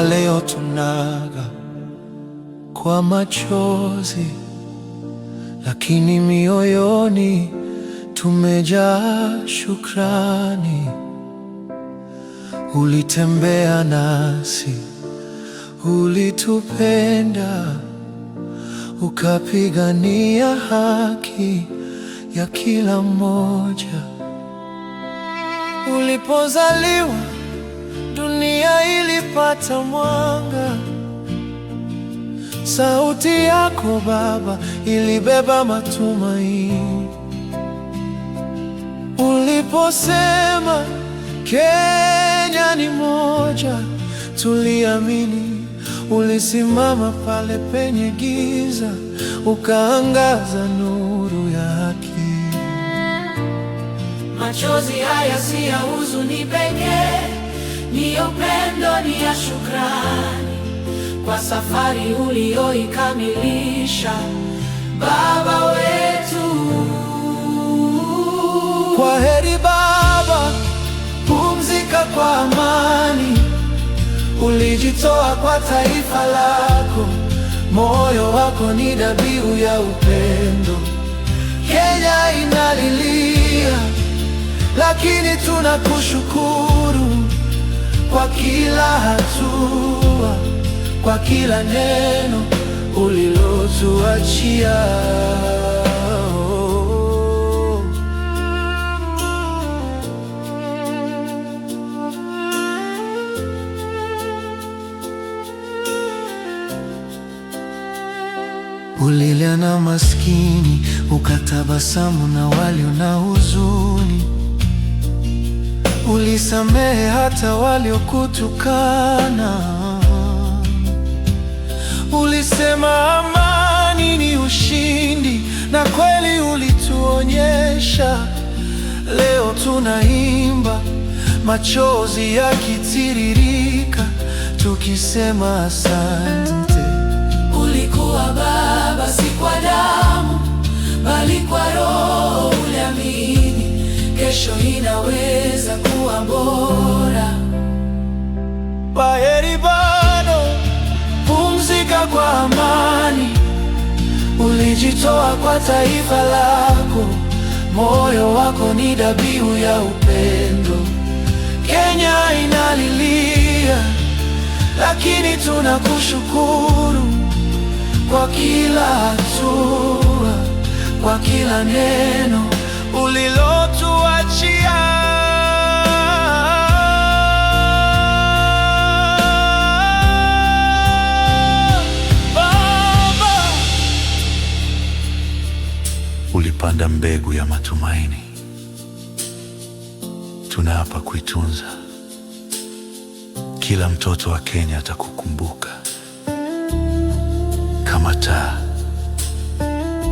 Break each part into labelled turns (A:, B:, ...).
A: leo tunaga kwa machozi, lakini mioyoni tumejaa shukrani. Ulitembea nasi, ulitupenda, ukapigania haki ya kila mmoja. Ulipozaliwa dunia ilipata mwanga, sauti yako Baba ilibeba matumaini. Uliposema Kenya ni moja, tuliamini. Ulisimama pale penye giza, ukaangaza nuru ya haki.
B: Machozi haya si ya huzuni pekee, ni upendo, ni ya shukrani kwa safari ulioikamilisha, Baba wetu.
A: Kwa heri Baba, pumzika kwa amani. Ulijitoa kwa taifa lako, moyo wako ni dhabihu ya upendo. Kenya inalilia, lakini tunakushukuru kwa kila hatua, kwa kila neno ulilotuachia. Ulilia na maskini, ukatabasamu na walio na huzuni. Ulisamehe hata waliokutukana. Ulisema amani ni ushindi, na kweli ulituonyesha. Leo tunaimba, machozi yakitiririka, tukisema asante.
B: Ulikuwa Baba, si kwa damu, bali kwa Roho. Uliamini kesho inaweza kuwa bora.
A: Kwaheri bado, pumzika kwa amani. Ulijitoa kwa taifa lako, moyo wako ni dhabihu ya upendo. Kenya inalilia, lakini tunakushukuru kwa kila hatua, kwa kila neno ulilotuachia. Baba, ulipanda mbegu ya matumaini, tunaapa kuitunza. Kila mtoto wa Kenya atakukumbuka kama taa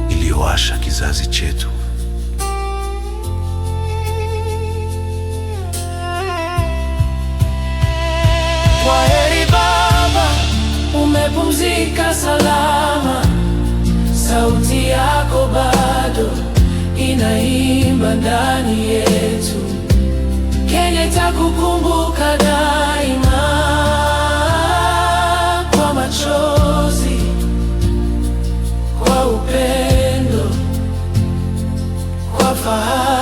A: iliyowasha kizazi chetu.
B: Kwaheri Baba, umepumzika salama. Sauti yako bado inaimba ndani yetu. Kenya itakukumbuka daima, kwa machozi, kwa upendo, kwa fahari.